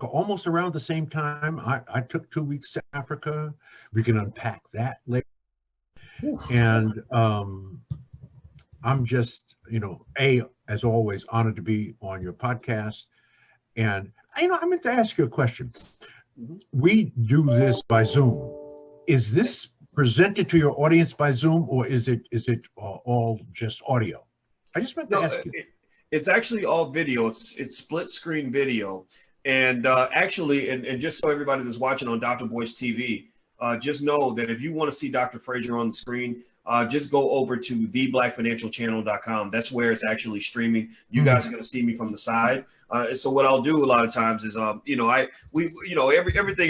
almost around the same time. I took 2 weeks to Africa. We can unpack that later. Whew. And I'm just, as always, honored to be on your podcast. And I meant to ask you a question. Mhm. We do this by Zoom. Is this presented to your audience by Zoom, or is it all just audio? I just meant to No, ask you. it's actually all video. It's split screen video, and actually, and just so everybody that's watching on Dr. Boyce TV, just know that if you want to see Dr. Fraser on the screen, just go over to theblackfinancialchannel.com. That's where it's actually streaming. You Mhm. guys are going to see me from the side. So what I'll do a lot of times is, everything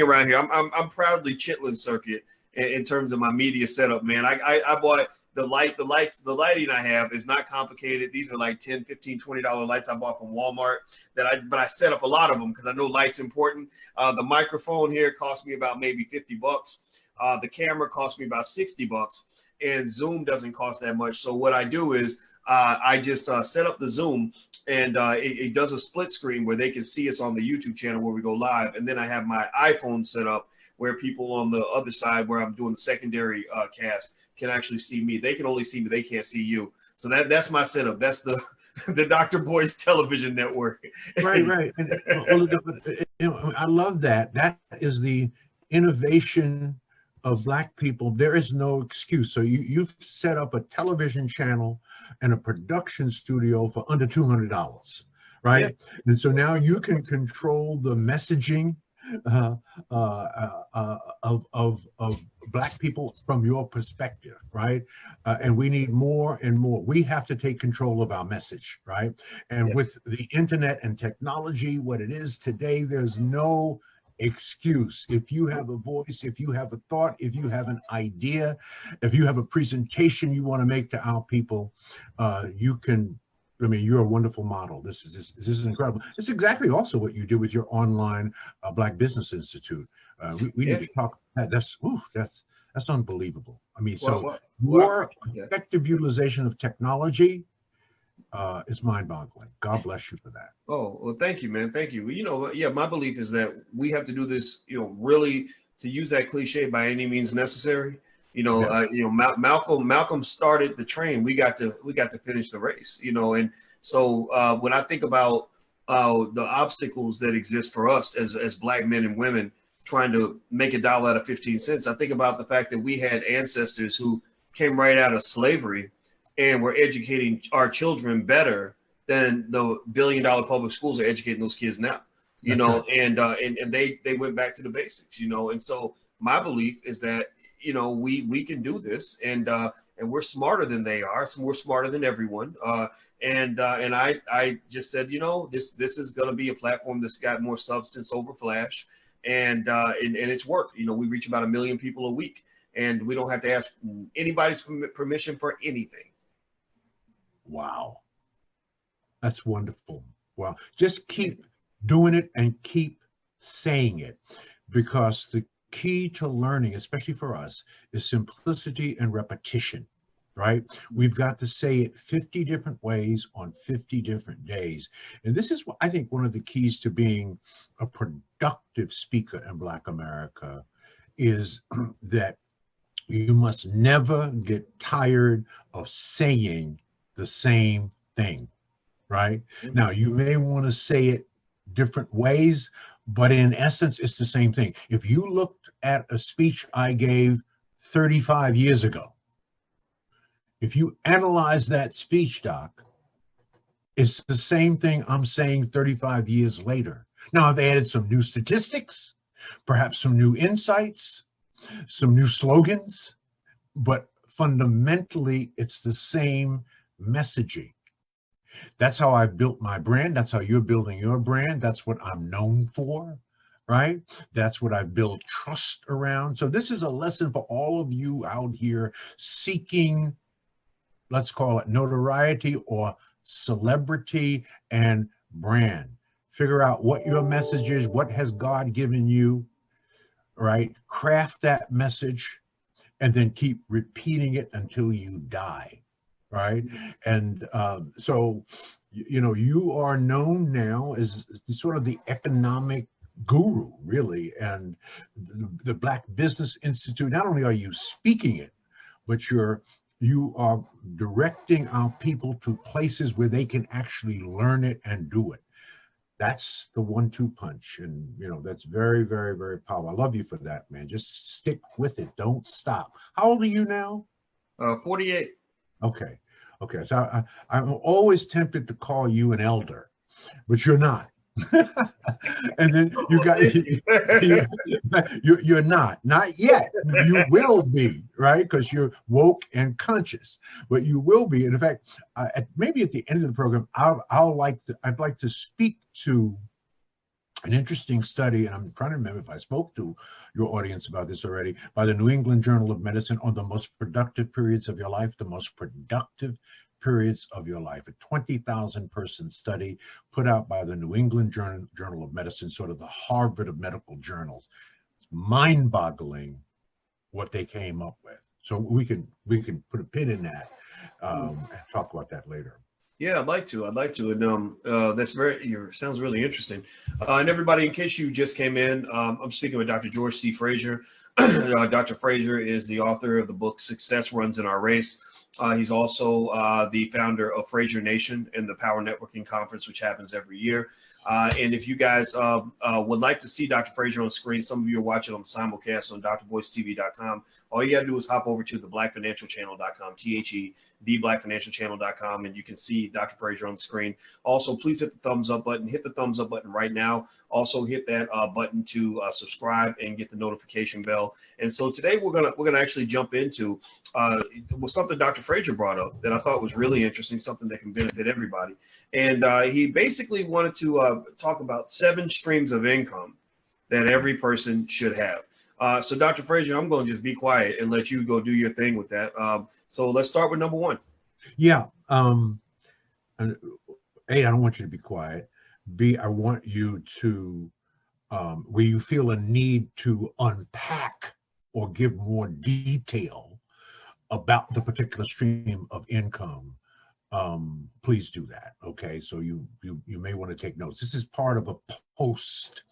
around here. I'm proudly Chitlin Circuit in terms of my media setup, man. I bought the lighting I have is not complicated. These are like 10, 15, $20 lights I bought from Walmart but I set up a lot of them because I know light's important. The microphone here cost me about maybe $50. The camera cost me about $60, and Zoom doesn't cost that much. So what I do is I just set up the Zoom, and it does a split screen where they can see us on the YouTube channel where we go live. And then I have my iPhone set up where people on the other side where I'm doing the secondary cast can actually see me. They can only see me. They can't see you. So that's my setup. That's the the Dr. Boyce Television Network. Right, right. And I love that. That is the innovation of Black people. There is no excuse. So you've set up a television channel and a production studio for under $200, Yeah. right? And so now you can control the messaging uh, of Black people from your perspective, right? And we need more and more. We have to take control of our message, right? And Yeah. with the internet and technology, what it is today, there's no excuse. If you have a voice, if you have a thought, if you have an idea, if you have a presentation you want to make to our people, you can. I mean, you're a wonderful model. This is incredible. It's exactly also what you do with your online Black Business Institute. We need Yeah. to talk. That's unbelievable. I mean, Well, so well, well, I your appreciate that. effective utilization of technology is mind-boggling. God bless you for that. Oh, well, thank you, man. Thank you. Well, yeah, my belief is that we have to do this, really to use that cliche by any means necessary. Yes. Malcolm started the train. We got to finish the race, and so when I think about the obstacles that exist for us as Black men and women trying to make a dollar out of 15 cents, I think about the fact that we had ancestors who came right out of slavery and were educating our children better than the $1 billion public schools are educating those kids now. That's right. And they went back to the basics, and so my belief is that we can do this, and we're smarter than they are, so we're smarter than everyone. And I just said, this is going to be a platform that's got more substance over flash, and it's worked. We reach about 1 million people a week, and we don't have to ask anybody's permission for anything. Wow. That's wonderful. Wow. Just keep doing it and keep saying it, because the key to learning, especially for us, is simplicity and repetition, right? We've got to say it 50 different ways on 50 different days. And this is, I think, one of the keys to being a productive speaker in Black America is that you must never get tired of saying the same thing, right? Now, you may want to say it different ways, but in essence, it's the same thing. If you looked at a speech I gave 35 years ago, if you analyze that speech, Doc, it's the same thing I'm saying 35 years later. Now, I've added some new statistics, perhaps some new insights, some new slogans, but fundamentally, it's the same messaging. That's how I built my brand. That's how you're building your brand. That's what I'm known for, right? That's what I build trust around. So this is a lesson for all of you out here seeking, let's call it notoriety or celebrity and brand. Figure out what your message is, what has God given you, right? Craft that message and then keep repeating it until you die, right? And so, you are known now as sort of the economic guru, really. And the Black Business Institute, not only are you speaking it, but you are directing our people to places where they can actually learn it and do it. That's the 1-2 punch. And that's very, very, very powerful. I love you for that, man. Just stick with it. Don't stop. How old are you now? 48. Okay. Okay. So I'm always tempted to call you an elder, but you're not. And then you Oh, got thank you. you're not yet. You will be, right? Because you're woke and conscious, but you will be. And in fact, maybe at the end of the program, I'd like to speak to an interesting study, and I'm trying to remember if I spoke to your audience about this already, by the New England Journal of Medicine on the most productive periods of your life, the most productive periods of your life, a 20,000 person study put out by the New England Journal of Medicine, sort of the Harvard of medical journals. It's mind-boggling what they came up with. So we can put a pin in that and talk about that later. Yeah, I'd like to. And that's sounds really interesting. And everybody, in case you just came in, I'm speaking with Dr. George C. Fraser. Dr. Fraser is the author of the book "Success Runs in Our Race." He's also the founder of Fraser Nation and the Power Networking Conference, which happens every year. And if you guys would like to see Dr. Fraser on screen, some of you are watching on the simulcast on drboycetv.com. All you got to do is hop over to theblackfinancialchannel.com, theblackfinancialchannel.com, and you can see Dr. Fraser on the screen. Also, please hit the thumbs up button. Hit the thumbs up button right now. Also, hit that button to subscribe and get the notification bell. And so today we're gonna actually jump into something Dr. Fraser brought up that I thought was really interesting, something that can benefit everybody. And he basically wanted to talk about 7 streams of income that every person should have. So Dr. Fraser, I'm going to just be quiet and let you go do your thing with that. So let's start with number 1. Yeah. A, I don't want you to be quiet. B, I want you to, where you feel a need to unpack or give more detail about the particular stream of income, please do that. Okay, so you may want to take notes. This is part of a post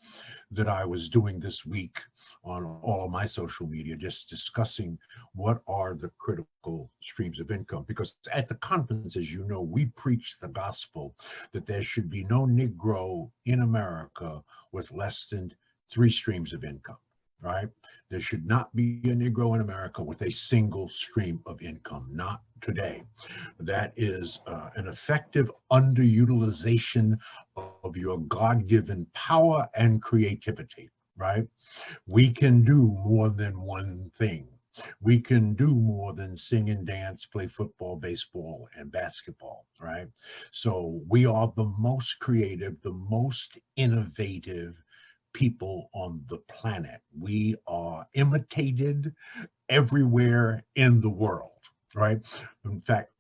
that I was doing this week on all of my social media, just discussing what are the critical streams of income. Because at the conference, as you know, we preach the gospel that there should be no Negro in America with less than 3 streams of income, right? There should not be a Negro in America with a single stream of income, not today. That is an effective underutilization of your God-given power and creativity, right? We can do more than one thing. We can do more than sing and dance, play football, baseball, and basketball, right? So we are the most creative, the most innovative people on the planet. We are imitated everywhere in the world, right? In fact,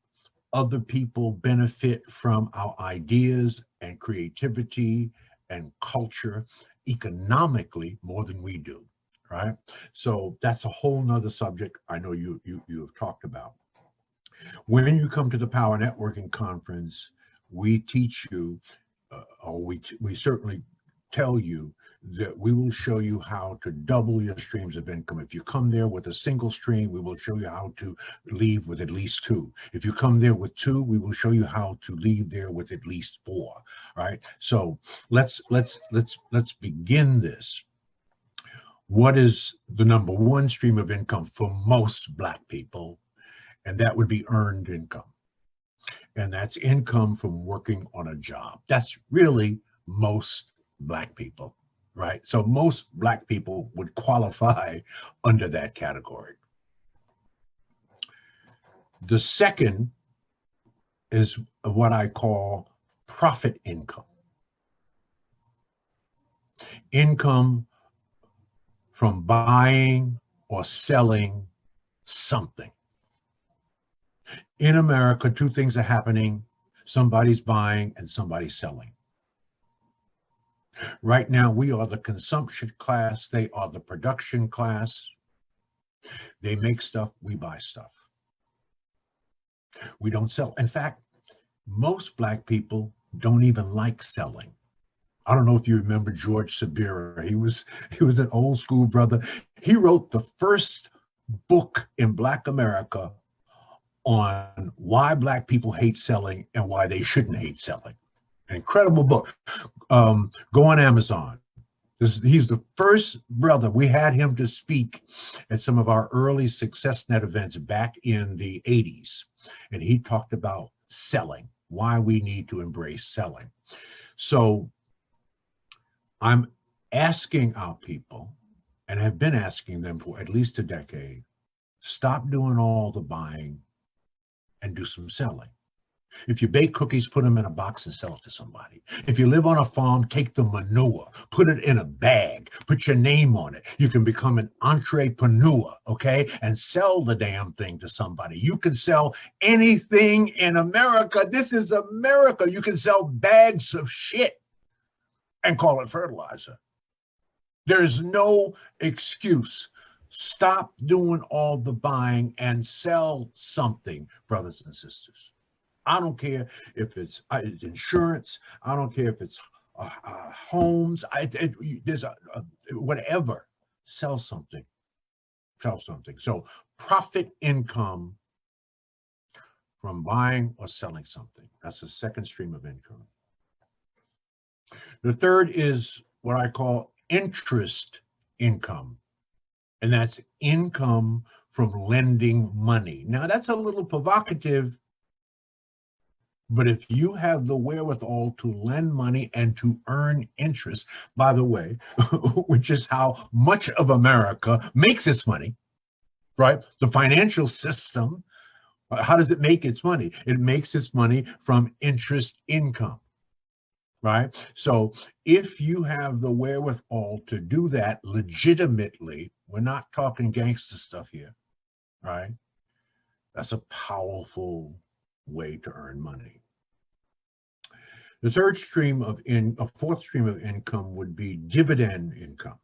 other people benefit from our ideas and creativity and culture economically more than we do, right? So that's a whole nother subject I know you have talked about. When you come to the Power Networking Conference, we teach you, or we certainly tell you that we will show you how to double your streams of income. If you come there with a single stream, we will show you how to leave with at least 2. If you come there with 2, we will show you how to leave there with at least 4. Right? So let's begin this. What is the number 1 stream of income for most Black people? And that would be earned income. And that's income from working on a job. That's really most Black people, right? So most Black people would qualify under that category. The second is what I call profit income. Income from buying or selling something. In America, 2 things are happening. Somebody's buying and somebody's selling. Right now, we are the consumption class. They are the production class. They make stuff, we buy stuff. We don't sell. In fact, most Black people don't even like selling. I don't know if you remember George Sabira. He was an old school brother. He wrote the first book in Black America on why Black people hate selling and why they shouldn't hate selling. An incredible book. Go on Amazon. He's the first brother. We had him to speak at some of our early SuccessNet events back in the 80s. And he talked about selling, why we need to embrace selling. So I'm asking our people, and have been asking them for at least a decade, stop doing all the buying and do some selling. If you bake cookies, put them in a box and sell it to somebody. If you live on a farm, take the manure, put it in a bag, put your name on it. You can become an entrepreneur, okay? And sell the damn thing to somebody. You can sell anything in America. This is America. You can sell bags of shit and call it fertilizer. There's no excuse. Stop doing all the buying and sell something, brothers and sisters. I don't care if it's insurance. I don't care if it's homes. There's whatever. Sell something. Sell something. So profit income from buying or selling something. That's the second stream of income. The third is what I call interest income, and that's income from lending money. Now, that's a little provocative, but if you have the wherewithal to lend money and to earn interest, by the way, which is how much of America makes its money, right? The financial system, how does it make its money? It makes its money from interest income. Right? So if you have the wherewithal to do that legitimately, we're not talking gangster stuff here, right? That's a powerful way to earn money. The fourth stream of income would be dividend income.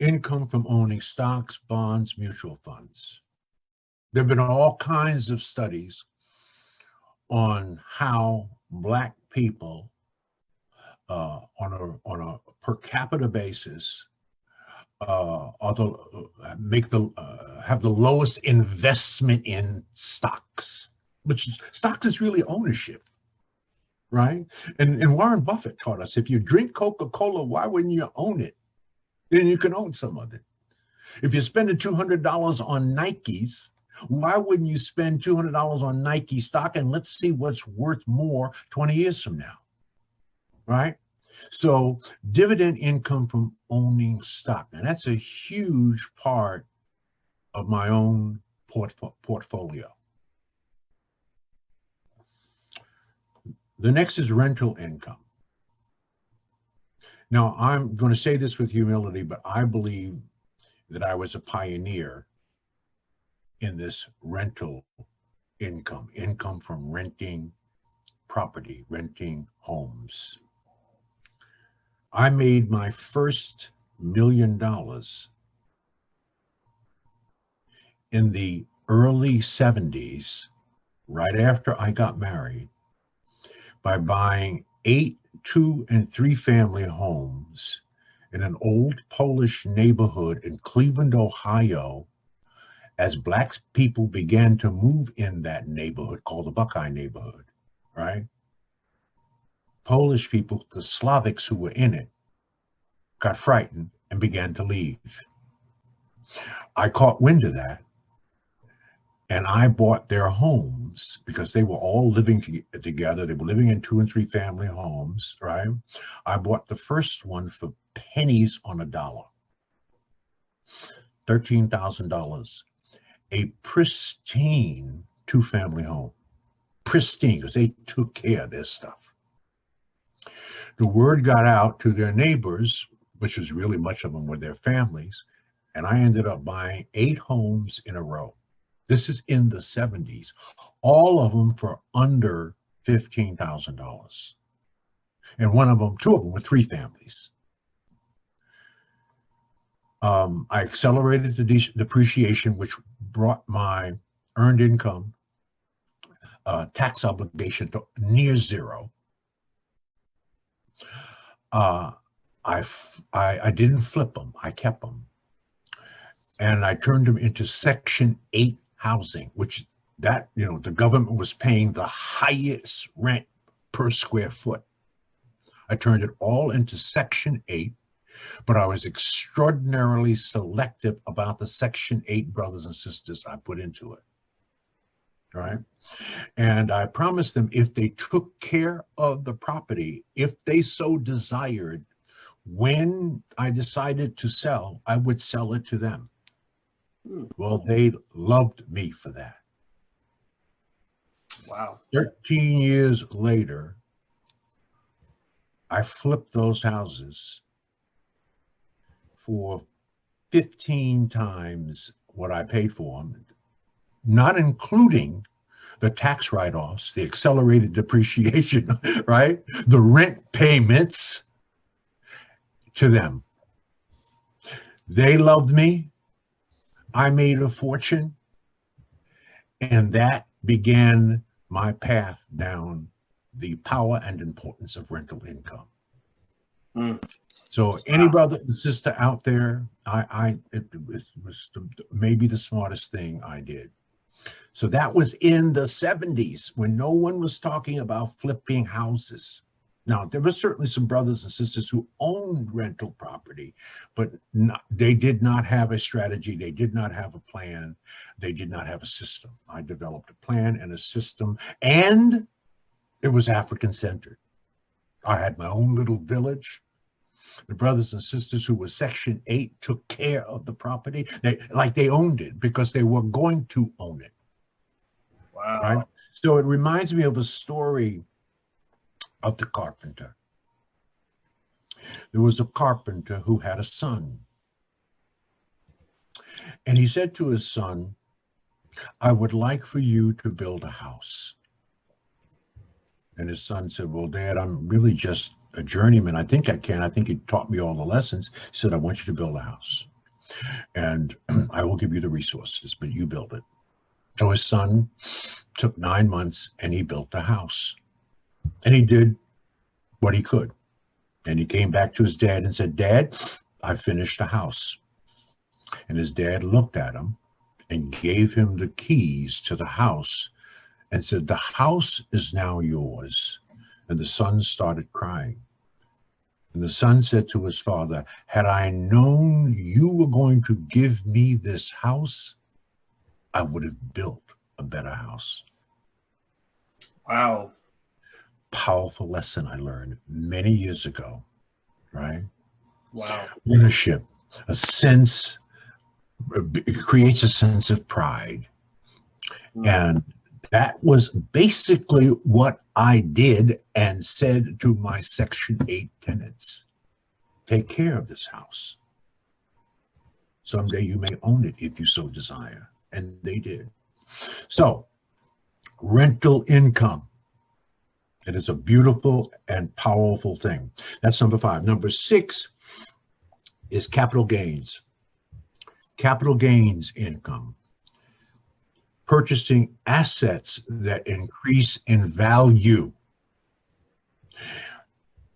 Income from owning stocks, bonds, mutual funds. There have been all kinds of studies on how Black people on a per capita basis have the lowest investment in stocks, which stocks is really ownership, right? And Warren Buffett taught us, if you drink Coca-Cola, why wouldn't you own it? Then you can own some of it. If you're spending $200 on Nikes, why wouldn't you spend $200 on Nike stock, and let's see what's worth more 20 years from now, right? So dividend income from owning stock, and that's a huge part of my own portfolio. The next is rental income. Now, I'm going to say this with humility, but I believe that I was a pioneer in this rental income from renting property, renting homes. I made my first $1 million in the early 70s, right after I got married, by buying 8 2- and 3-family homes in an old Polish neighborhood in Cleveland, Ohio, as Black people began to move in that neighborhood called the Buckeye neighborhood, right? Polish people, the Slavics who were in it, got frightened and began to leave. I caught wind of that, and I bought their homes because they were all living together. They were living in 2- and 3-family homes, right? I bought the first one for pennies on a dollar, $13,000, a pristine 2-family home. Pristine, because they took care of their stuff. The word got out to their neighbors, which was really much of them were their families, and I ended up buying 8 homes in a row. This is in the 70s, all of them for under $15,000. And 2 of them were 3 families. I accelerated the depreciation, which brought my earned income tax obligation to near zero. Uh, I didn't flip them. I kept them, and I turned them into Section 8 housing, which that the government was paying the highest rent per square foot. I turned it all into Section 8, but I was extraordinarily selective about the Section 8 brothers and sisters I put into it. Right? And I promised them if they took care of the property, if they so desired, when I decided to sell, I would sell it to them. Well, they loved me for that. Wow. 13 years later, I flipped those houses for 15 times what I paid for them, not including the tax write-offs, the accelerated depreciation, right? The rent payments to them. They loved me. I made a fortune. And that began my path down the power and importance of rental income. So any brother and sister out there, it was maybe the smartest thing I did. So that was in the 70s when no one was talking about flipping houses. Now, there were certainly some brothers and sisters who owned rental property, but they did not have a strategy. They did not have a plan. They did not have a system. I developed a plan and a system, and it was African-centered. I had my own little village. The brothers and sisters who were Section 8 took care of the property. They owned it because they were going to own it. Wow. Right? So it reminds me of a story of the carpenter. There was a carpenter who had a son. And he said to his son, I would like for you to build a house. And his son said, well, Dad, I'm really just a journeyman. I think I can. I think he taught me all the lessons. He said, I want you to build a house. And I will give you the resources, but you build it. So his son took 9 months and he built a house. And he did what he could. And he came back to his dad and said, Dad, I finished the house. And his dad looked at him and gave him the keys to the house and said, the house is now yours. And the son started crying. And the son said to his father, had I known you were going to give me this house, I would have built a better house. Wow. Powerful lesson I learned many years ago, right? Wow. Ownership, a sense, it creates a sense of pride. And that was basically what I did and said to my Section 8 tenants. Take care of this house. Someday you may own it if you so desire. And they did. So, rental income. It is a beautiful and powerful thing. That's number 5. Number 6 is capital gains. Capital gains income. Purchasing assets that increase in value.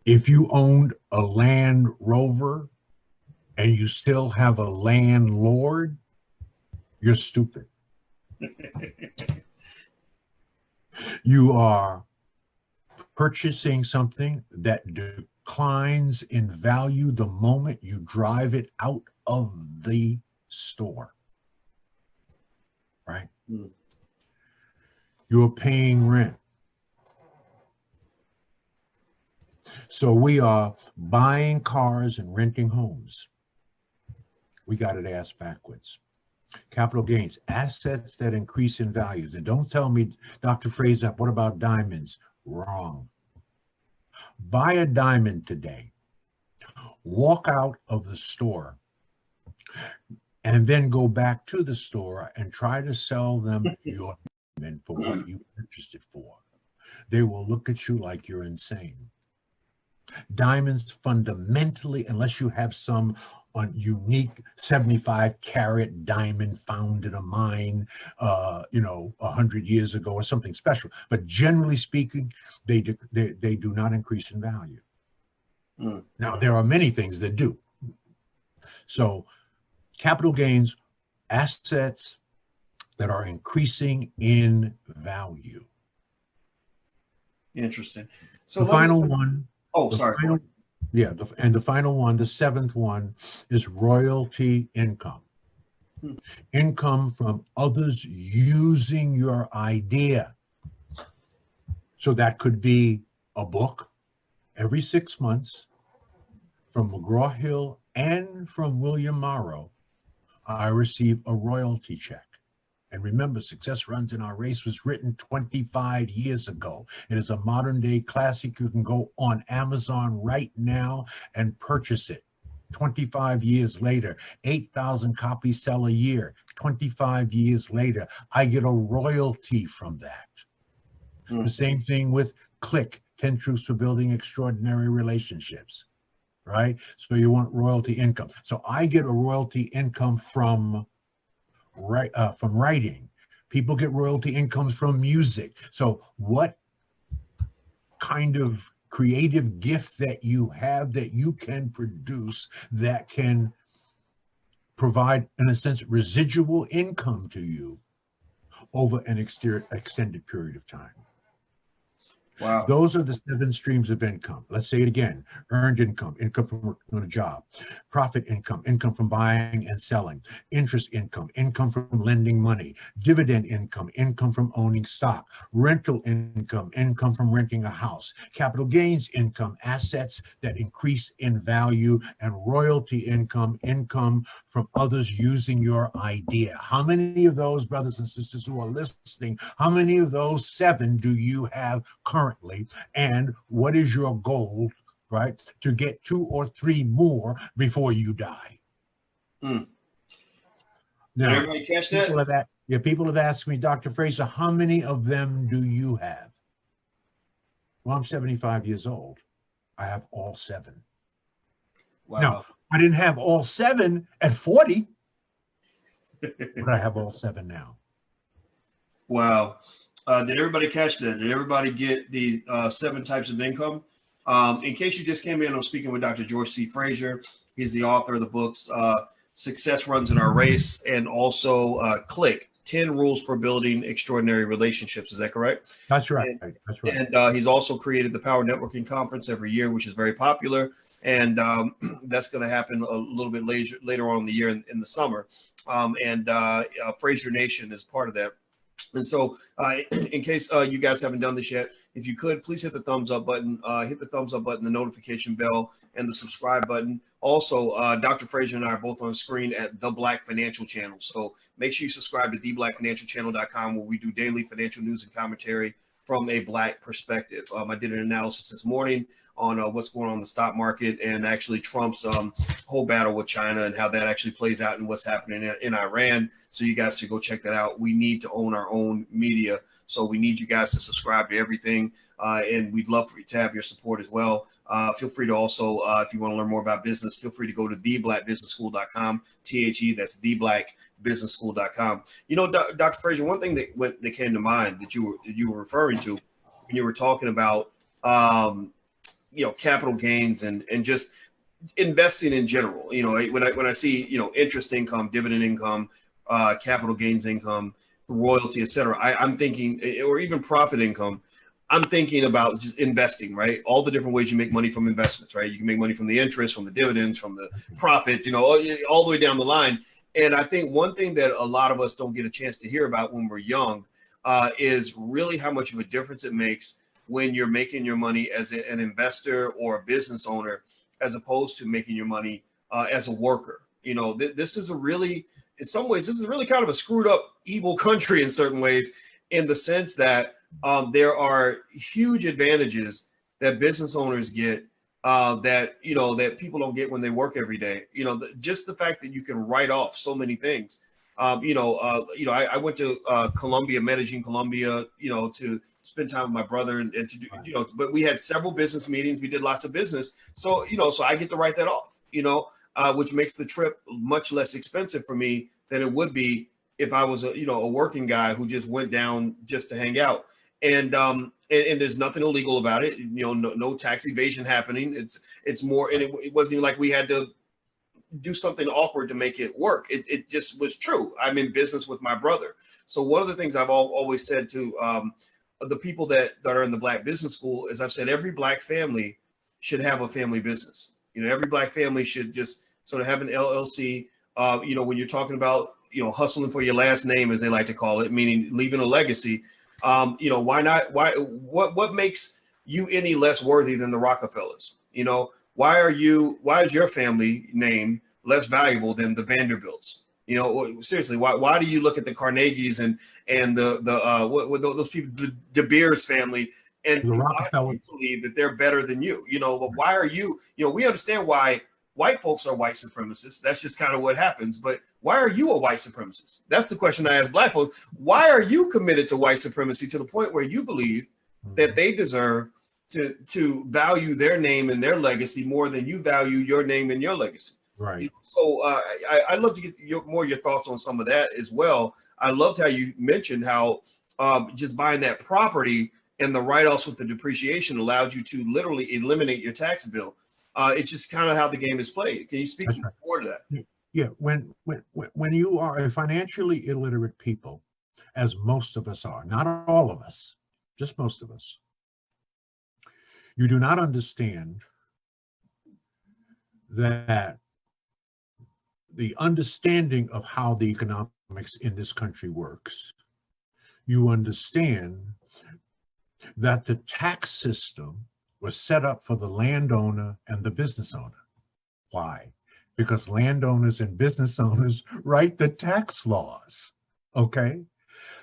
If you owned a Land Rover and you still have a landlord, you're stupid. You are purchasing something that declines in value the moment you drive it out of the store. Right? You're paying rent. So we are buying cars and renting homes. We got it ass backwards. Capital gains, assets that increase in value. And don't tell me, Dr. Fraser, what about diamonds? Wrong. Buy a diamond today. Walk out of the store and then go back to the store and try to sell them your diamond for what you purchased it for. They will look at you like you're insane. Diamonds fundamentally, unless you have some unique 75-carat diamond found in a mine, 100 years ago or something special. But generally speaking, they do not increase in value. Mm. Now, there are many things that do. So capital gains, assets that are increasing in value. Interesting. So The let me. final one, Oh, the sorry. final, yeah, and the final one, the seventh one, is royalty income. Hmm. Income from others using your idea. So that could be a book every 6 months from McGraw-Hill and from William Morrow. I receive a royalty check. And remember, Success Runs in Our Race was written 25 years ago. It is a modern day classic. You can go on Amazon right now and purchase it. 25 years later, 8,000 copies sell a year. 25 years later, I get a royalty from that. Hmm. The same thing with Click, 10 Truths for Building Extraordinary Relationships, right? So you want royalty income. So I get a royalty income from writing. People get royalty incomes from music. So what kind of creative gift that you have that you can produce that can provide, in a sense, residual income to you over an extended period of time? Wow. Those are the seven streams of income. Let's say it again: earned income, income from working on a job; profit income, income from buying and selling; interest income, income from lending money; dividend income, income from owning stock; rental income, income from renting a house; capital gains income, assets that increase in value; and royalty income, income from others using your idea. How many of those, brothers and sisters who are listening, how many of those seven do you have currently? And what is your goal, right, to get two or three more before you die? Hmm. Did Now, everybody catch that? people have asked me, Dr. Fraser, how many of them do you have? Well, I'm 75 years old. I have all seven. Now, Wow. I didn't have all seven at 40, but I have all seven now. Wow. Did everybody catch that? Did everybody get the seven types of income? In case you just came in, I'm speaking with Dr. George C. Fraser. He's the author of the books Success Runs in Our Race and also Click, 10 Rules for Building Extraordinary Relationships. Is that correct? That's right. And, That's right. and he's also created the Power Networking Conference every year, which is very popular. And that's going to happen a little bit later on in the year in the summer. Fraser Nation is part of that. And so, in case you guys haven't done this yet, if you could, please hit the thumbs up button, the notification bell, and the subscribe button. Also, Dr. Fraser and I are both on screen at The Black Financial Channel. So make sure you subscribe to theblackfinancialchannel.com, where we do daily financial news and commentary from a Black perspective. I did an analysis this morning on what's going on in the stock market and actually Trump's whole battle with China and how that actually plays out and what's happening in Iran. So you guys should go check that out. We need to own our own media. So we need you guys to subscribe to everything. And we'd love for you to have your support as well. Feel free to also, if you want to learn more about business, feel free to go to theblackbusinessschool.com. THE, that's theblackbusinessschool.com. You know, Dr. Fraser, one thing that came to mind that you were referring to when you were talking about capital gains and just investing in general. You know, when I see interest income, dividend income, capital gains income, royalty, etc. I'm thinking, or even profit income. I'm thinking about just investing, right? All the different ways you make money from investments, right? You can make money from the interest, from the dividends, from the profits, all the way down the line. And I think one thing that a lot of us don't get a chance to hear about when we're young is really how much of a difference it makes when you're making your money as an investor or a business owner, as opposed to making your money as a worker. This is in some ways, this is really kind of a screwed up, evil country in certain ways, in the sense that there are huge advantages that business owners get that people don't get when they work every day. Just the fact that you can write off so many things. I went to Colombia, Medellin, Colombia, to spend time with my brother and to do, but we had several business meetings. We did lots of business. So I get to write that off, which makes the trip much less expensive for me than it would be if I was a working guy who just went down just to hang out. And and there's nothing illegal about it. No tax evasion happening. It's more, and it wasn't even like we had to do something awkward to make it work. It just was true. I'm in business with my brother. So one of the things I've always said to the people that are in the Black Business School is I've said every Black family should have a family business. Every Black family should just sort of have an LLC. When you're talking about, hustling for your last name, as they like to call it, meaning leaving a legacy, why not? What makes you any less worthy than the Rockefellers? Why is your family name less valuable than the Vanderbilts? Seriously, why do you look at the Carnegies and what those people, the De Beers family, and The why do Rockefeller. you believe that they're better than you? Why are you? We understand why white folks are white supremacists. That's just kind of what happens. But why are you a white supremacist? That's the question I ask Black folks. Why are you committed to white supremacy to the point where you believe that they deserve to value their name and their legacy more than you value your name and your legacy? Right. So I'd love to get your thoughts on some of that as well. I loved how you mentioned how just buying that property and the write-offs with the depreciation allowed you to literally eliminate your tax bill. It's just kind of how the game is played. Can you speak more to that? Yeah. When you are a financially illiterate people, as most of us are, not all of us, just most of us, you do not understand that the understanding of how the economics in this country works. You understand that the tax system was set up for the landowner and the business owner. Why? Because landowners and business owners write the tax laws. Okay?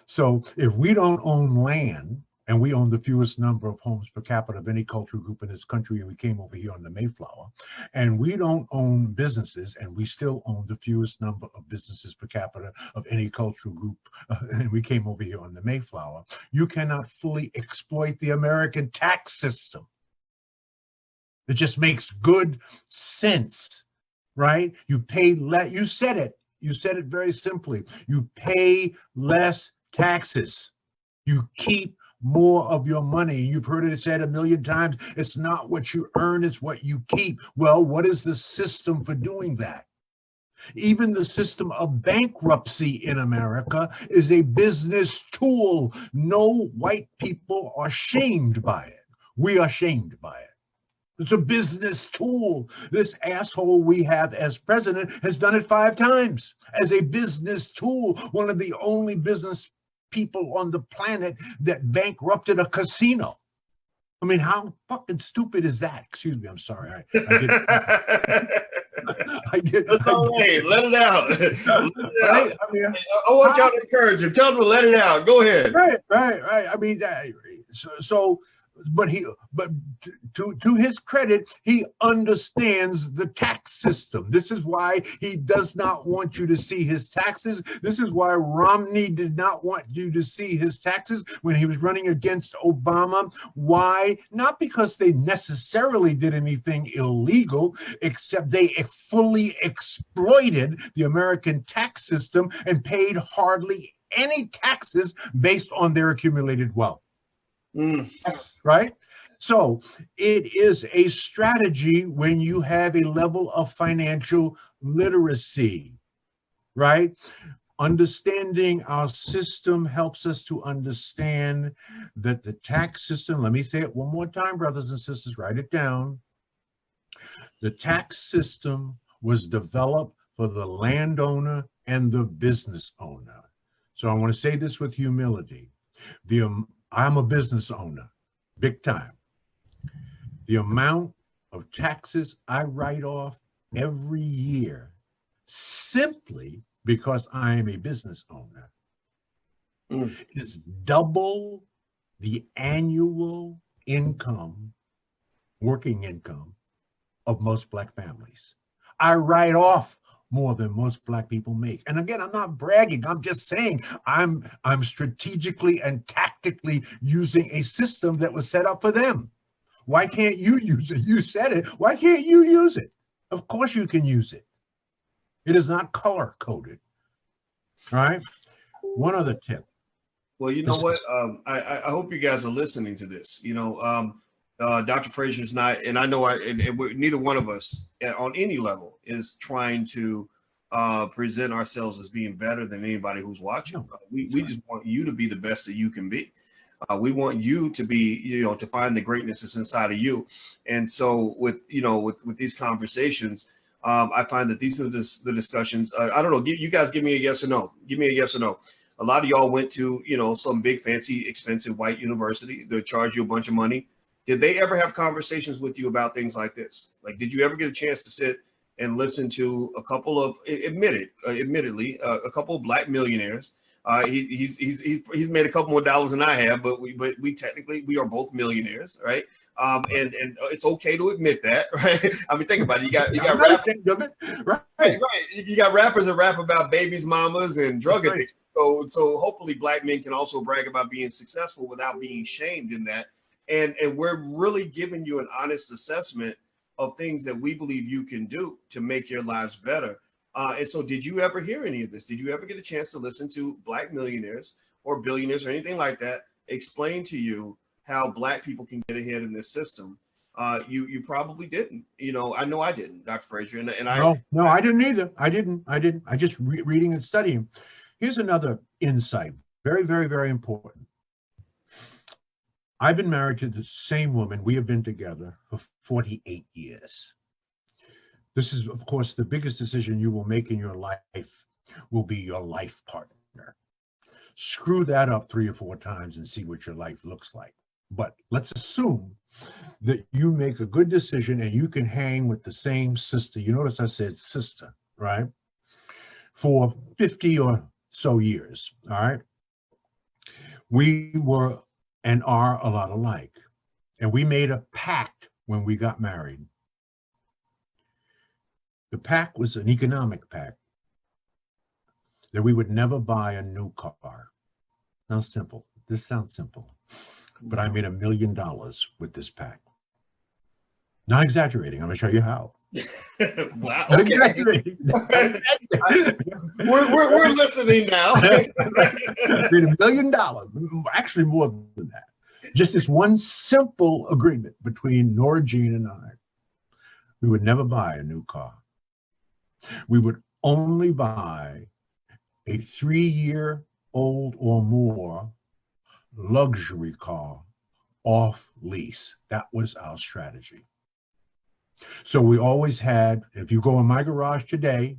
So if we don't own land, and we own the fewest number of homes per capita of any cultural group in this country, and we came over here on the Mayflower, and we don't own businesses, and we still own the fewest number of businesses per capita of any cultural group, and we came over here on the Mayflower, you cannot fully exploit the American tax system. It just makes good sense, right? You pay less, you said it very simply. You pay less taxes. You keep more of your money. You've heard it said a million times, it's not what you earn, it's what you keep. Well, what is the system for doing that? Even the system of bankruptcy in America is a business tool. No white people are shamed by it. We are shamed by it. It's a business tool. This asshole we have as president has done it 5 times as a business tool. One of the only business people on the planet that bankrupted a casino. I mean, how fucking stupid is that? Excuse me, I'm sorry. I get That's all right. Let it out. Let it right? out. I mean, I want y'all to encourage him. Tell him to let it out. Go ahead. Right. I mean, but to his credit, he understands the tax system. This is why he does not want you to see his taxes. This is why Romney did not want you to see his taxes when he was running against Obama. Why? Not because they necessarily did anything illegal, except they fully exploited the American tax system and paid hardly any taxes based on their accumulated wealth. Right? So it is a strategy when you have a level of financial literacy, right? Understanding our system helps us to understand that the tax system, let me say it one more time, brothers and sisters, write it down. The tax system was developed for the landowner and the business owner. So I want to say this with humility. I'm a business owner, big time. The amount of taxes I write off every year, simply because I am a business owner, is double the annual income, working income, of most Black families. I write off more than most Black people make. And again, I'm not bragging. I'm just saying I'm strategically and tactically using a system that was set up for them. Why can't you use it? You said it. Why can't you use it? Of course you can use it. It is not color coded. All right. One other tip. Well, you know This what? is I hope you guys are listening to this. Dr. Fraser's not, and I know neither one of us on any level is trying to present ourselves as being better than anybody who's watching. no, We just want you to be the best that you can be. We want you to be, to find the greatness that's inside of you. And so with these conversations, I find that these are the discussions. I don't know. You guys give me a yes or no. Give me a yes or no. A lot of y'all went to, some big, fancy, expensive white university that charge you a bunch of money. Did they ever have conversations with you about things like this? Like, did you ever get a chance to sit and listen to a couple of, admittedly, a couple of black millionaires? He's made a couple more dollars than I have, but we technically we are both millionaires, right? And it's okay to admit that, right? I mean, think about it. You got I'm not rappers, ashamed of it. Right. right? You got rappers that rap about babies, mamas, and drug Right. addiction. So hopefully black men can also brag about being successful without being shamed in that. And we're really giving you an honest assessment of things that we believe you can do to make your lives better. And so did you ever hear any of this? Did you ever get a chance to listen to black millionaires or billionaires or anything like that explain to you how black people can get ahead in this system? You probably didn't. I know I didn't, Dr. Fraser. And No, I didn't either. I didn't. I just reading and studying. Here's another insight. Very, very, very important. I've been married to the same woman. We have been together for 48 years. This is, of course, the biggest decision you will make in your life will be your life partner. Screw that up 3 or 4 times and see what your life looks like. But let's assume that you make a good decision and you can hang with the same sister. You notice I said sister, right? For 50 or so years, all right? We were and are a lot alike. And we made a pact when we got married. The pact was an economic pact that we would never buy a new car. Now, simple. This sounds simple, but I made $1 million with this pact. Not exaggerating. I'm going to show you how. Wow. Not Okay. exaggerating. We're listening now. Made $1 million. Actually, more than that. Just this one simple agreement between Nora Jean and I. We would never buy a new car. We would only buy a 3-year-old or more luxury car off lease. That was our strategy. So we always had, if you go in my garage today,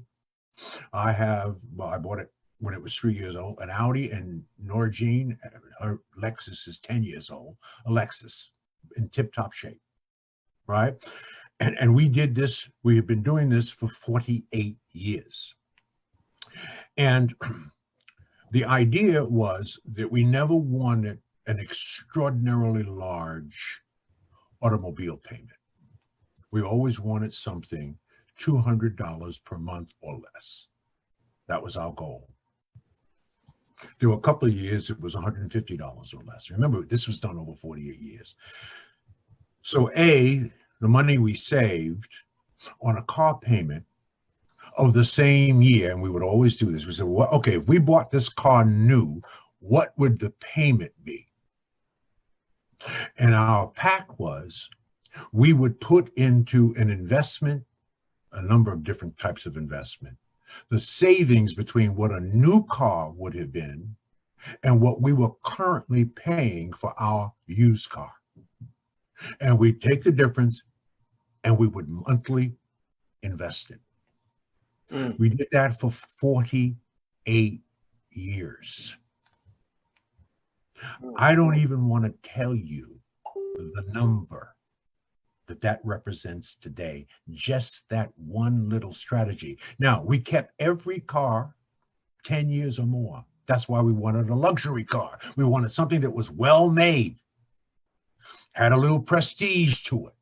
I bought it when it was 3 years old, an Audi, and Nora Jean, her Lexus is 10 years old, a Lexus in tip-top shape, right? And we did this, we have been doing this for 48 years. And the idea was that we never wanted an extraordinarily large automobile payment. We always wanted something $200 per month or less. That was our goal. There were a couple of years it was $150 or less. Remember, this was done over 48 years. So the money we saved on a car payment of the same year, and we would always do this, we said, well, okay, if we bought this car new, what would the payment be? And our pact was we would put into an investment, a number of different types of investment, the savings between what a new car would have been and what we were currently paying for our used car. And we'd take the difference and we would monthly invest it. We did that for 48 years. I don't even want to tell you the number that represents today, just that one little strategy. Now, we kept every car 10 years or more. That's why we wanted a luxury car. We wanted something that was well made, had a little prestige to it.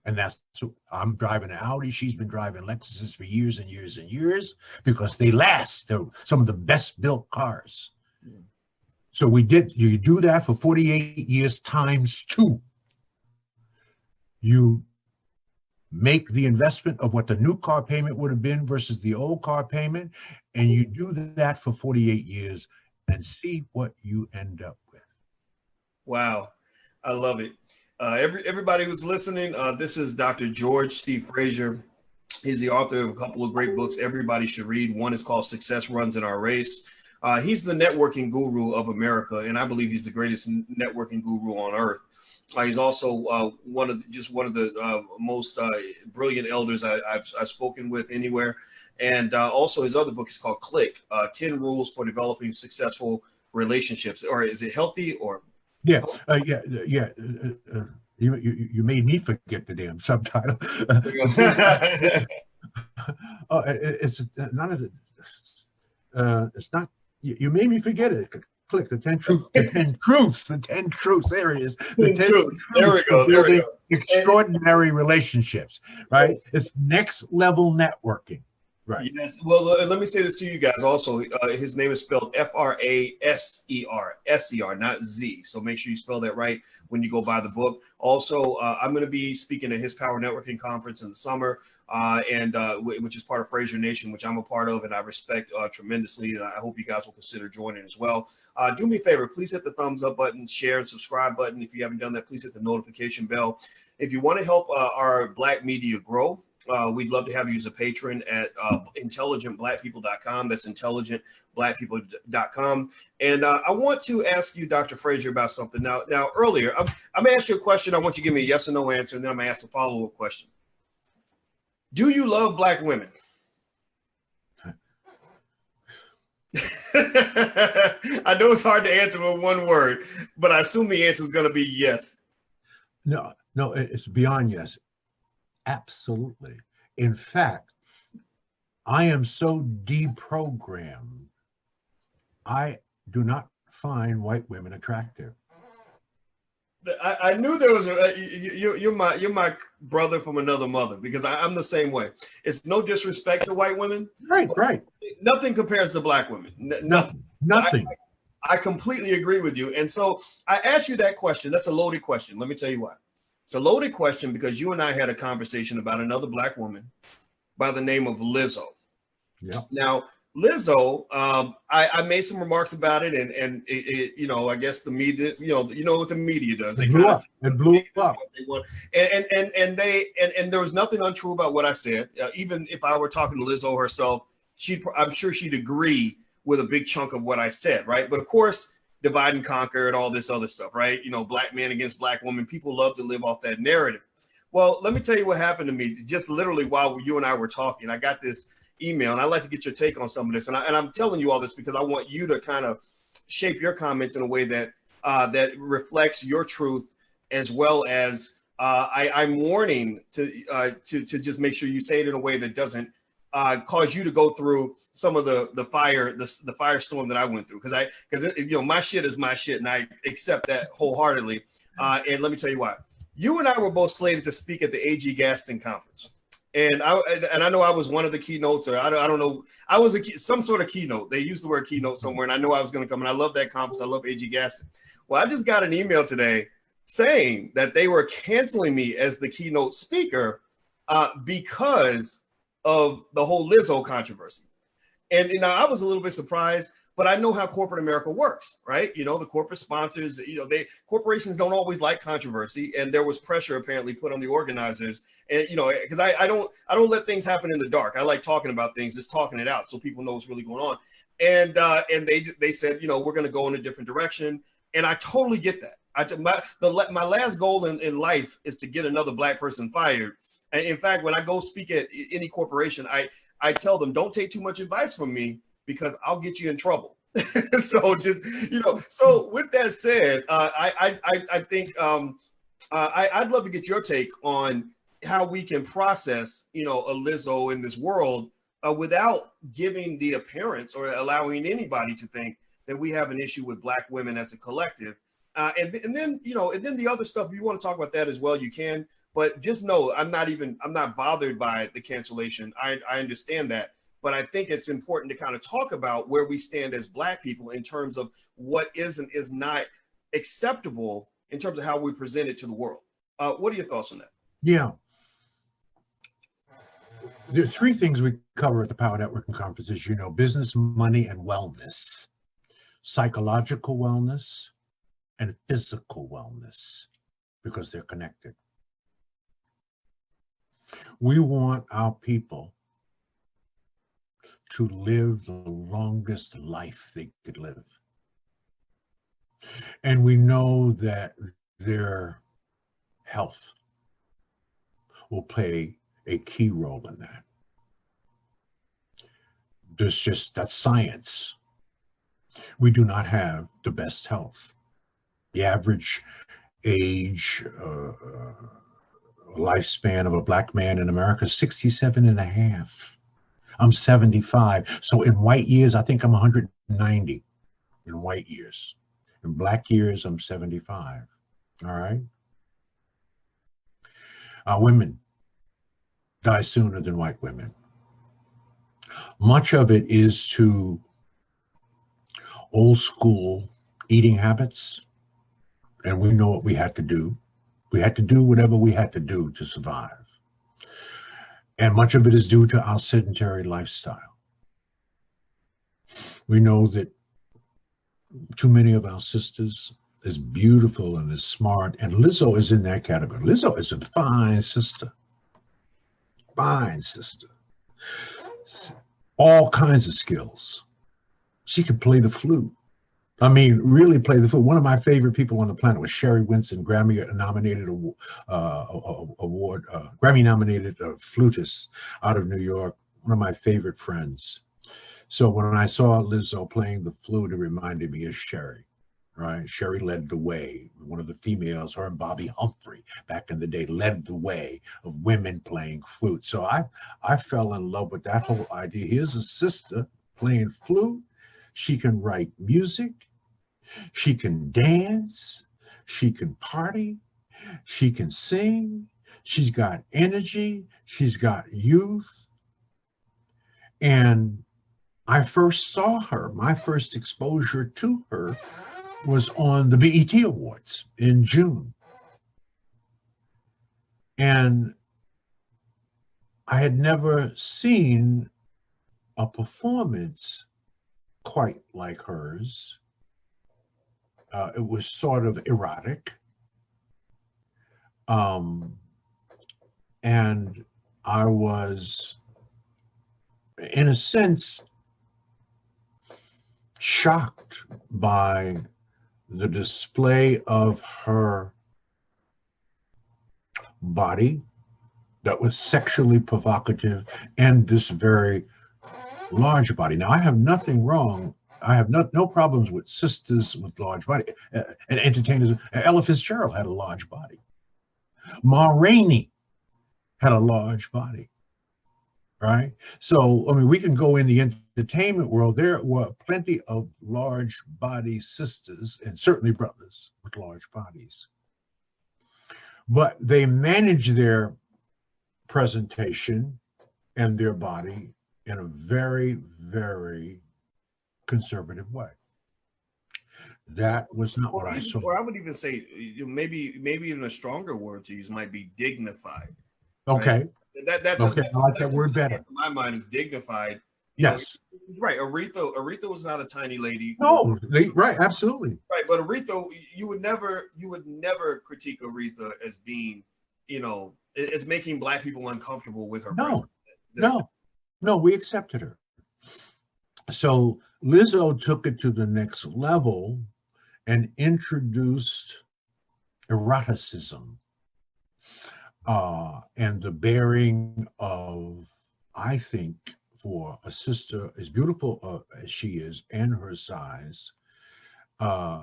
And that's, I'm driving an Audi. She's been driving Lexuses for years and years and years because they last. They're some of the best built cars. So you do that for 48 years times 2. You make the investment of what the new car payment would have been versus the old car payment, and you do that for 48 years, and see what you end up with. Wow, I love it. Everybody who's listening, this is Dr. George C. Fraser. He's the author of a couple of great books everybody should read. One is called Success Runs in Our Race. He's the networking guru of America, and I believe he's the greatest networking guru on earth. He's also one of the most brilliant elders I've spoken with anywhere. And also his other book is called Click, 10 Rules for Developing Successful Relationships. Or is it healthy or? Yeah, yeah. You made me forget the damn subtitle. Oh, it's none of the. It's not. You made me forget it. Click the 10 truths. The 10 truths. The 10 truths. There it is. The 10 truths. There we go. There we go. Extraordinary relationships. Right. Yes. It's next level networking. Right. Yes. Well, let me say this to you guys also. His name is spelled Fraser, not Z. So make sure you spell that right when you go buy the book. Also, I'm going to be speaking at his Power Networking Conference in the summer, which is part of Fraser Nation, which I'm a part of and I respect tremendously. And I hope you guys will consider joining as well. Do me a favor, please hit the thumbs up button, share and subscribe button. If you haven't done that, please hit the notification bell. If you want to help our Black media grow, we'd love to have you as a patron at intelligentblackpeople.com. That's intelligentblackpeople.com. And I want to ask you, Dr. Fraser, about something. Now earlier, I'm going to ask you a question. I want you to give me a yes or no answer, and then I'm going to ask a follow-up question. Do you love Black women? I know it's hard to answer with one word, but I assume the answer is going to be yes. No, it's beyond yes. Absolutely. In fact, I am so deprogrammed. I do not find white women attractive. I knew there was you're my brother from another mother, because I'm the same way. It's no disrespect to white women. Right. Nothing compares to Black women. Nothing. I completely agree with you. And so I asked you that question. That's a loaded question. Let me tell you why. It's a loaded question because you and I had a conversation about another Black woman by the name of Lizzo. Yeah. Now, Lizzo, I made some remarks about it, and I guess the media, you know what the media does. It blew up. And there was nothing untrue about what I said. Even if I were talking to Lizzo herself, I'm sure she'd agree with a big chunk of what I said, right? But of course, divide and conquer and all this other stuff, right? Black man against Black woman. People love to live off that narrative. Well, let me tell you what happened to me. Just literally while you and I were talking, I got this email, and I'd like to get your take on some of this. And I'm telling you all this because I want you to kind of shape your comments in a way that that reflects your truth, as well as I'm warning to just make sure you say it in a way that doesn't cause you to go through some of the firestorm that I went through, because my shit is my shit, and I accept that wholeheartedly. And let me tell you why. You and I were both slated to speak at the AG Gaston conference, and I know I was one of the keynotes, or I don't know, I was some sort of keynote. They used the word keynote somewhere, and I know I was going to come. And I love that conference. I love AG Gaston. Well, I just got an email today saying that they were canceling me as the keynote speaker because of the whole Lizzo controversy. And I was a little bit surprised, but I know how corporate America works, right? The corporate sponsors, corporations don't always like controversy, and there was pressure apparently put on the organizers. And because I don't let things happen in the dark. I like talking about things, just talking it out so people know what's really going on. And they said, we're going to go in a different direction, and I totally get that. My last goal in life is to get another Black person fired. And in fact, when I go speak at any corporation, I tell them, don't take too much advice from me, because I'll get you in trouble. So just, so with that said, I think I'd love to get your take on how we can process, a Lizzo in this world without giving the appearance or allowing anybody to think that we have an issue with Black women as a collective. And then the other stuff, if you want to talk about that as well, you can. But just know I'm not bothered by the cancellation. I understand that. But I think it's important to kind of talk about where we stand as Black people in terms of what is and is not acceptable in terms of how we present it to the world. What are your thoughts on that? Yeah. There's three things we cover at the Power Networking Conference, as you know: business, money, and wellness. psychological wellness, and physical wellness, because they're connected. We want our people to live the longest life they could live. And we know that their health will play a key role in that. That's science. We do not have the best health. The average age, lifespan of a black man in America is 67 and a half. I'm 75. So in white years, I think I'm 190 in white years. In black years, I'm 75. All right. Women die sooner than white women. Much of it is to old school eating habits. And we know what we had to do. We had to do whatever we had to do to survive. And much of it is due to our sedentary lifestyle. We know that too many of our sisters, as beautiful and as smart, and Lizzo is in that category. Lizzo is a fine sister. Fine sister. All kinds of skills. She could play the flute. I mean, really play the flute. One of my favorite people on the planet was Sherry Winston, Grammy-nominated flutist out of New York. One of my favorite friends. So when I saw Lizzo playing the flute, it reminded me of Sherry, right? Sherry led the way. One of the females, her and Bobby Humphrey, back in the day, led the way of women playing flute. So I fell in love with that whole idea. Here's a sister playing flute. She can write music. She can dance. She can party. She can sing. She's got energy. She's got youth. And I first saw her, my first exposure to her was on the BET Awards in June. And I had never seen a performance quite like hers. It was sort of erotic. And I was, in a sense, shocked by the display of her body that was sexually provocative and this very large body. Now, I have nothing wrong. I have no problems with sisters with large body and entertainers. Ella Fitzgerald had a large body. Ma Rainey had a large body, right? So, I mean, we can go in the entertainment world. There were plenty of large body sisters and certainly brothers with large bodies. But they manage their presentation and their body in a very, very conservative way. That was not what I saw. Or I would even say, maybe even a stronger word to use might be dignified. Okay. Right? That's okay. I like that word better. In my mind is dignified. Yes. Right. Aretha was not a tiny lady. No, right, absolutely. Right, but Aretha, you would never critique Aretha as being, as making black people uncomfortable with her. No, we accepted her. So Lizzo took it to the next level and introduced eroticism and the bearing of, I think, for a sister as beautiful as she is and her size, a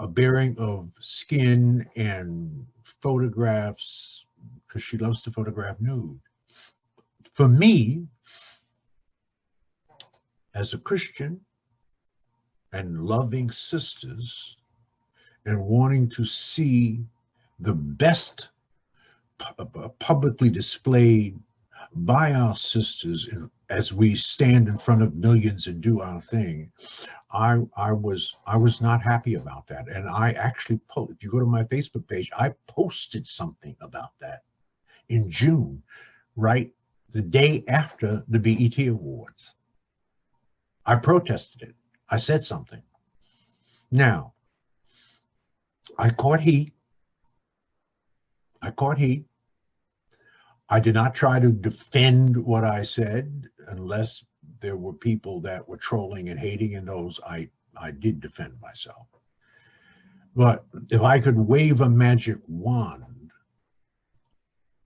bearing of skin and photographs, because she loves to photograph nude. For me, as a Christian and loving sisters and wanting to see the best publicly displayed by our sisters as we stand in front of millions and do our thing, I was not happy about that. And I actually if you go to my Facebook page, I posted something about that in June, right the day after the BET Awards. I protested it. I said something. Now, I caught heat. I caught heat. I did not try to defend what I said unless there were people that were trolling and hating, and those I did defend myself. But if I could wave a magic wand,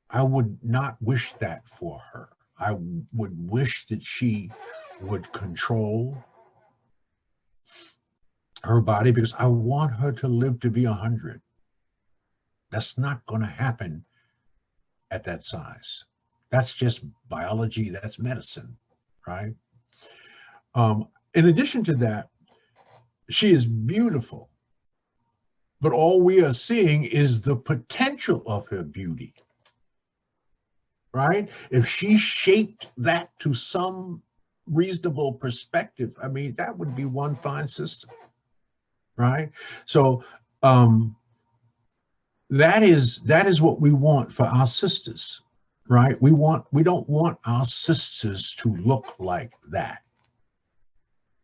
I would not wish that for her. I would wish that she would control her body because I want her to live to be 100. That's not going to happen at that size. That's just biology. That's medicine, right? In addition to that, she is beautiful, but all we are seeing is the potential of her beauty, right? If she shaped that to some reasonable perspective, I mean, that would be one fine system, right? So that is what we want for our sisters, right? We don't want our sisters to look like that.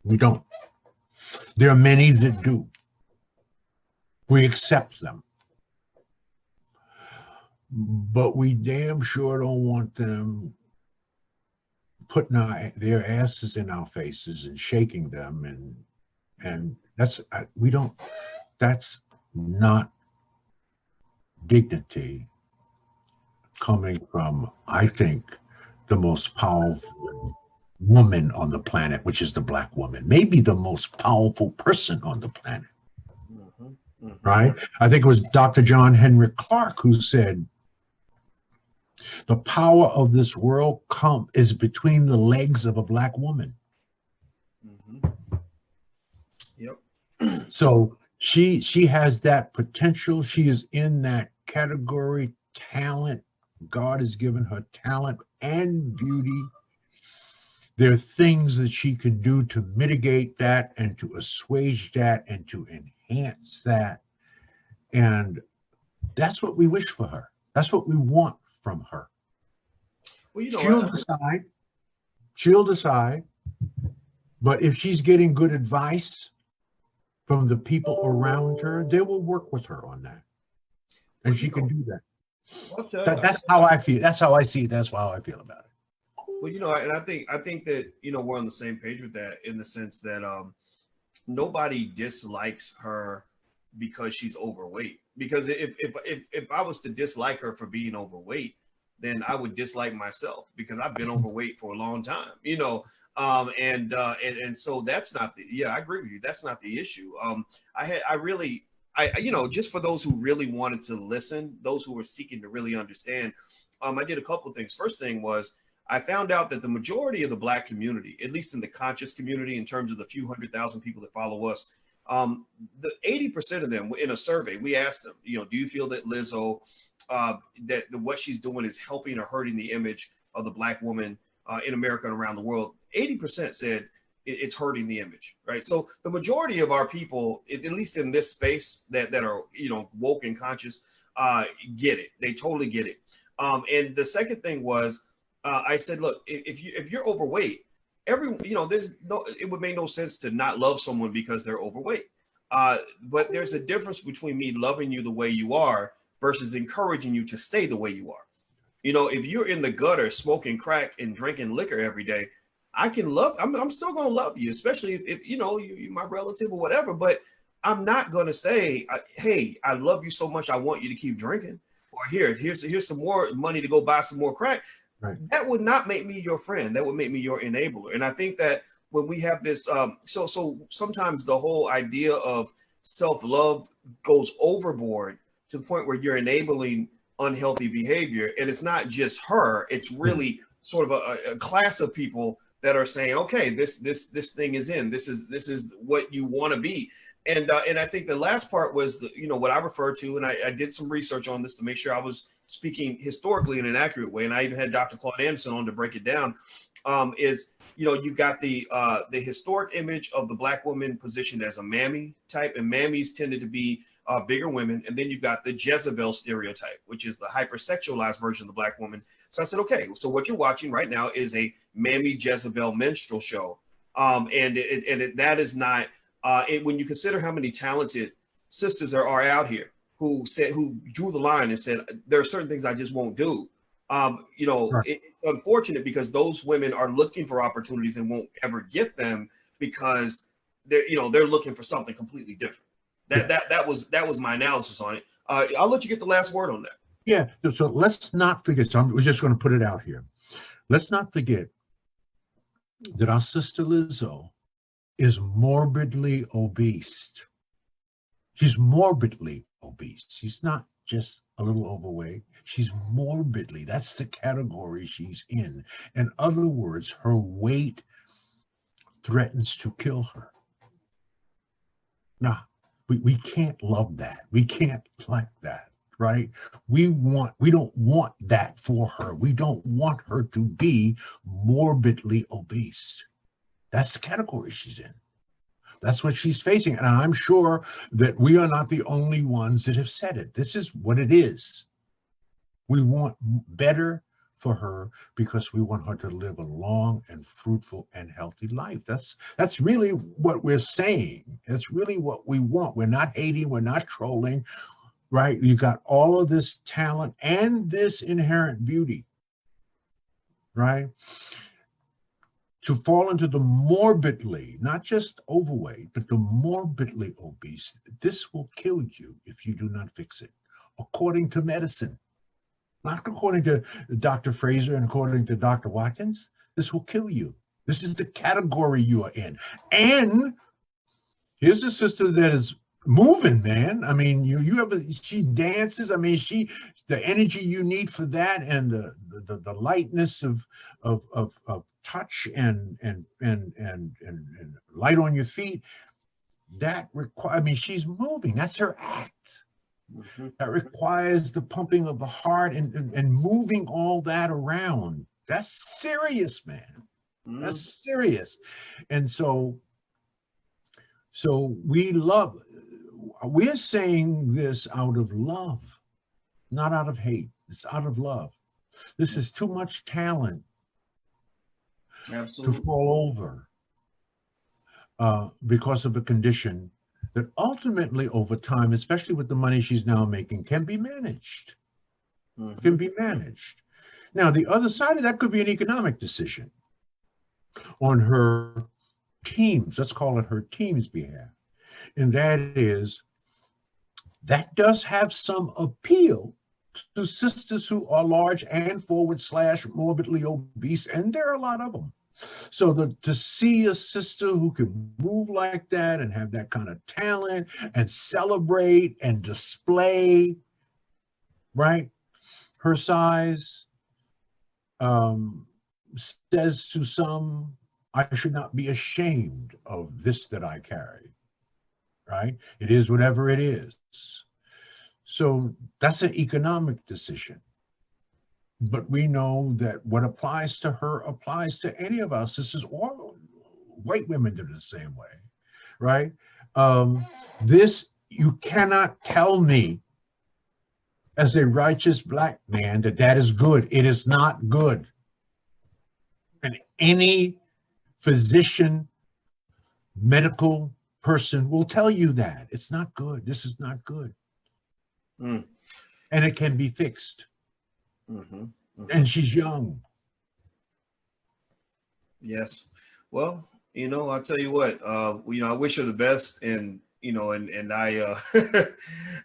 We don't. There are many that do. We accept them. But we damn sure don't want them putting their asses in our faces and shaking them, and that's not dignity coming from, I think, the most powerful woman on the planet, which is the Black woman, maybe the most powerful person on the planet. Mm-hmm. Mm-hmm. Right? I think it was Dr. John Henry Clark who said, the power of this world is between the legs of a Black woman. Mm-hmm. Yep. So she has that potential. She is in that category, talent. God has given her talent and beauty. There are things that she can do to mitigate that and to assuage that and to enhance that. And that's what we wish for her. That's what we want from her. Well, she'll decide. But if she's getting good advice from the people around her, they will work with her on that. And she can do that. That's how I feel. That's how I see it. That's how I feel about it. Well, and I think that, we're on the same page with that, in the sense that nobody dislikes her because she's overweight. Because if I was to dislike her for being overweight, then I would dislike myself, because I've been overweight for a long time, and so that's not I agree with you. That's not the issue. Just for those who really wanted to listen, those who were seeking to really understand, I did a couple of things. First thing was, I found out that the majority of the Black community, at least in the conscious community, in terms of the few 100,000 people that follow us, the 80% of them, in a survey, we asked them, do you feel that Lizzo, that what she's doing is helping or hurting the image of the Black woman in America and around the world? 80% said it's hurting the image, right? So the majority of our people, at least in this space, that are woke and conscious, get it. They totally get it. And the second thing was, I said, look, if you're overweight, it would make no sense to not love someone because they're overweight. But there's a difference between me loving you the way you are versus encouraging you to stay the way you are. If you're in the gutter smoking crack and drinking liquor every day, I'm still going to love you, especially if you're my relative or whatever. But I'm not going to say, hey, I love you so much, I want you to keep drinking, or here's some more money to go buy some more crack. Right. That would not make me your friend. That would make me your enabler. And I think that when we have this, so sometimes the whole idea of self-love goes overboard to the point where you're enabling unhealthy behavior. And it's not just her. It's really sort of a class of people that are saying, okay, this thing is in. This is what you want to be. And I think the last part was what I refer to, and I did some research on this to make sure I was speaking historically in an accurate way, and I even had Dr. Claude Anderson on to break it down. You've got the historic image of the Black woman positioned as a mammy type, and mammies tended to be bigger women, and then you've got the Jezebel stereotype, which is the hypersexualized version of the Black woman. So I said, okay, so what you're watching right now is a mammy Jezebel minstrel show That is not when you consider how many talented sisters there are out here who drew the line and said there are certain things I just won't do. Right. It's unfortunate because those women are looking for opportunities and won't ever get them because they're looking for something completely different. That was my analysis on it. I'll let you get the last word on that. Yeah. So let's not forget. So we're just going to put it out here. Let's not forget that our sister Lizzo is morbidly obese. She's morbidly obese. She's not just a little overweight. She's morbidly. That's the category she's in. In other words, her weight threatens to kill her. Now, we can't love that. We can't like that, right? We don't want that for her. We don't want her to be morbidly obese. That's the category she's in. That's what she's facing. And I'm sure that we are not the only ones that have said it. This is what it is. We want better for her because we want her to live a long and fruitful and healthy life. That's really what we're saying. That's really what we want. We're not hating, we're not trolling, right? You got all of this talent and this inherent beauty, right? To fall into the morbidly, not just overweight, but the morbidly obese, this will kill you if you do not fix it, according to medicine. Not according to Dr. Fraser and according to Dr. Watkins. This will kill you. This is the category you are in. And here's a sister that is moving, man. I mean, she dances. I mean, the energy you need for that and the lightness of touch and light on your feet, I mean, she's moving. That's her act. Mm-hmm. That requires the pumping of the heart and moving all that around. That's serious, man. Mm-hmm. That's serious. And so we're saying this out of love, not out of hate. It's out of love. This is too much talent. Absolutely. To fall over because of a condition that ultimately over time, especially with the money she's now making, can be managed. Mm-hmm. Can be managed. Now, the other side of that could be an economic decision on her team's, let's call it her team's behalf. And that does have some appeal to sisters who are large and / morbidly obese, and there are a lot of them. So to see a sister who can move like that and have that kind of talent and celebrate and display, right, her size, says to some, I should not be ashamed of this that I carry, right? It is whatever it is. So that's an economic decision. But we know that what applies to her applies to any of our sisters, or white women do the same way, right? You cannot tell me as a righteous black man that is good. It is not good. And any physician, medical person will tell you that. It's not good. This is not good. Mm. And it can be fixed. Mm-hmm. Mm-hmm. And she's young. Yes. Well, I'll tell you what, I wish her the best, and I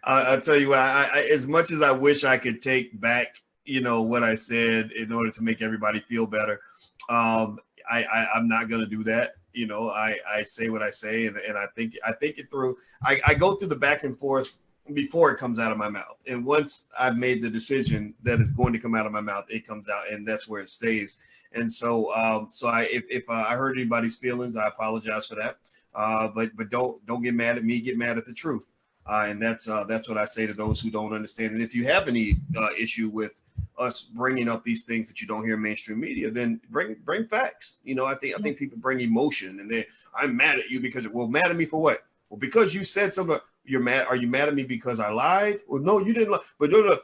I'll tell you what, I as much as I wish I could take back, what I said in order to make everybody feel better, I'm not going to do that. I say what I say, and I think it through. I go through the back and forth before it comes out of my mouth. And once I've made the decision that it's going to come out of my mouth, it comes out, and that's where it stays. And so, if I hurt anybody's feelings, I apologize for that. But don't get mad at me. Get mad at the truth. And that's what I say to those who don't understand. And if you have any issue with us bringing up these things that you don't hear in mainstream media, then bring facts. I think people bring emotion, and I'm mad at you because, well, mad at me for what? Well, because you said something. You're mad. Are you mad at me because I lied? Well, no, you didn't lie. But no.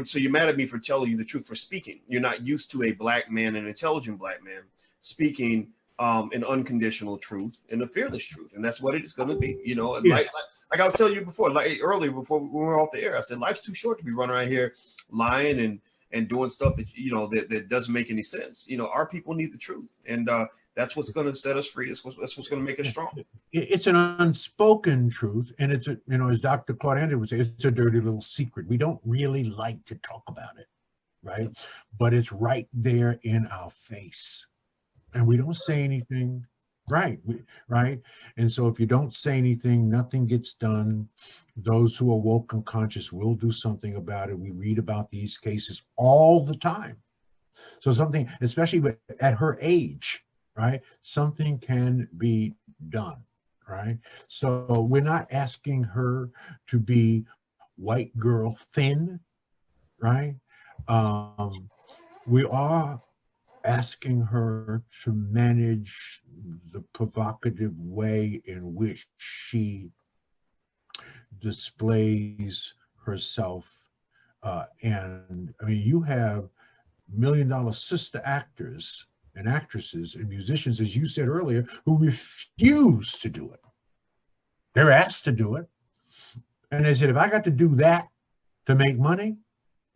So you're mad at me for telling you the truth, for speaking. You're not used to a black man, an intelligent black man, speaking an unconditional truth and a fearless truth, and that's what it's going to be. You know, and Yeah. like I was telling you before, like earlier before we were off the air, I said life's too short to be running around here lying and doing stuff that that doesn't make any sense. You know, our people need the truth, and that's what's going to set us free. That's what's going to make us strong. It's an unspoken truth, and it's as Dr. Claude Andrews would say, it's a dirty little secret. We don't really like to talk about it, right? But it's right there in our face, and we don't say anything, right? Right? And so if you don't say anything, nothing gets done. Those who are woke and conscious will do something about it. We read about these cases all the time. So something, especially at her age, right? Something can be done, right? So we're not asking her to be white girl thin, right? We are asking her to manage the provocative way in which she displays herself. And I mean, you have $1 million sister actors and actresses and musicians, as you said earlier, who refuse to do it. They're asked to do it. And they said, if I got to do that to make money,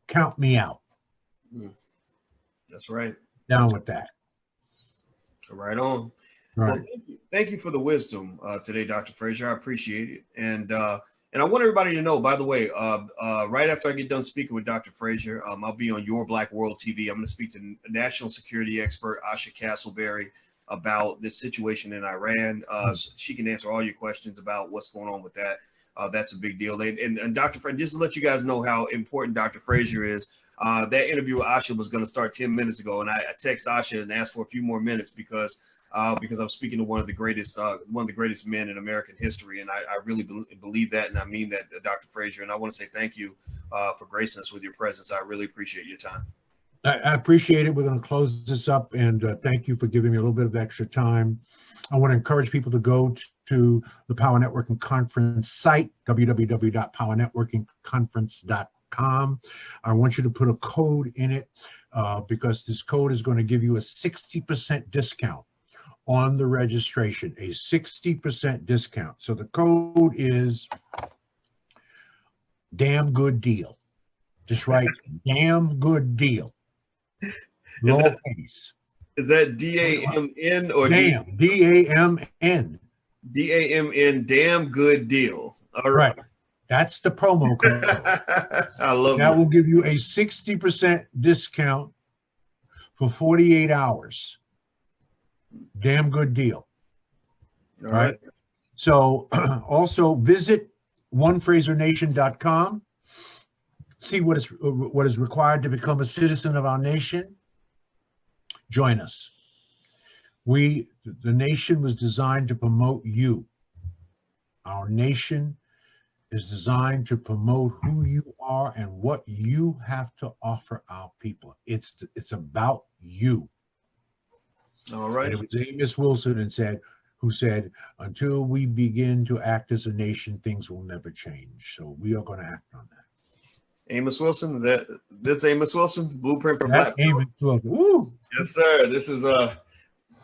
count me out. That's right. Down with that. Right on. Right. Well, thank you for the wisdom today, Dr. Fraser. I appreciate it. And I want everybody to know, by the way, right after I get done speaking with Dr. Fraser, I'll be on Your Black World TV. I'm going to speak to national security expert Asha Castleberry about this situation in Iran. So she can answer all your questions about what's going on with that. That's a big deal. And Dr. Fraser, just to let you guys know how important Dr. Fraser is, that interview with Asha was going to start 10 minutes ago. And I texted Asha and asked for a few more minutes because I'm speaking to one of the greatest men in American history. And I really believe that. And I mean that, Dr. Fraser. And I want to say thank you for gracing us with your presence. I really appreciate your time. I appreciate it. We're going to close this up, and thank you for giving me a little bit of extra time. I want to encourage people to go to the Power Networking Conference site, www.powernetworkingconference.com. I want you to put a code in it because this code is going to give you a 60% discount on the registration, a 60% discount. So the code is damn good deal. Just write damn good deal. Lowercase. Is that DAMN or damn? DAMN. DAMN. Damn good deal. All right. That's the promo code. I love that. Will give you a 60% discount for 48 hours. Damn good deal. All right. So also visit onefrasernation.com. See what is required to become a citizen of our nation. Join us. The nation was designed to promote you. Our nation is designed to promote who you are and what you have to offer our people. It's about you. All right. And it was Amos Wilson who said, until we begin to act as a nation, things will never change. So we are going to act on that. Amos Wilson, is that this Amos Wilson? Blueprint for Black. Amos Wilson. Woo. Yes, sir. This is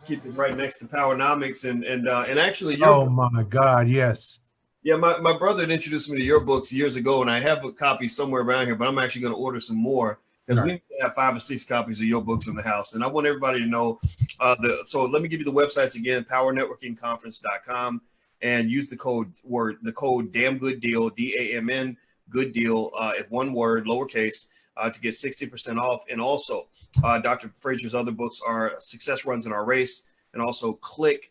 keep it right next to Powernomics and actually oh my God, yes. Yeah, my brother had introduced me to your books years ago, and I have a copy somewhere around here, but I'm actually going to order some more because we need to have 5 or 6 copies of your books in the house. And I want everybody to know so let me give you the websites again, powernetworkingconference.com, and use the code damn good deal, DAMN good deal, at one word, lowercase, to get 60% off. And also Dr. Fraser's other books are Success Runs in Our Race, and also Click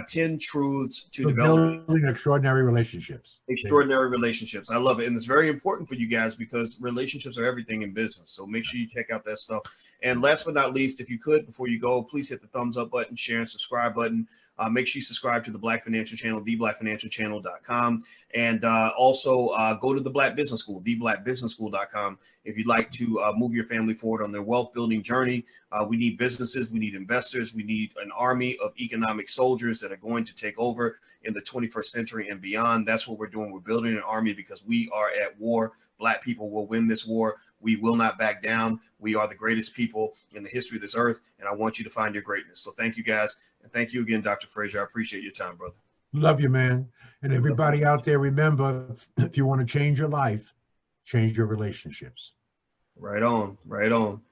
10 Truths to Develop Building Extraordinary Relationships. Extraordinary Relationships. I love it. And it's very important for you guys because relationships are everything in business. So make sure you check out that stuff. And last but not least, if you could, before you go, please hit the thumbs up button, share and subscribe button. Make sure you subscribe to the Black Financial Channel, theblackfinancialchannel.com. And also go to the Black Business School, theblackbusinessschool.com. If you'd like to move your family forward on their wealth building journey. We need businesses, we need investors, we need an army of economic soldiers that are going to take over in the 21st century and beyond. That's what we're doing. We're building an army because we are at war. Black people will win this war. We will not back down. We are the greatest people in the history of this earth, and I want you to find your greatness. So thank you, guys. And thank you again, Dr. Fraser. I appreciate your time, brother. Love you, man. And everybody out there, remember, if you want to change your life, change your relationships. Right on, right on.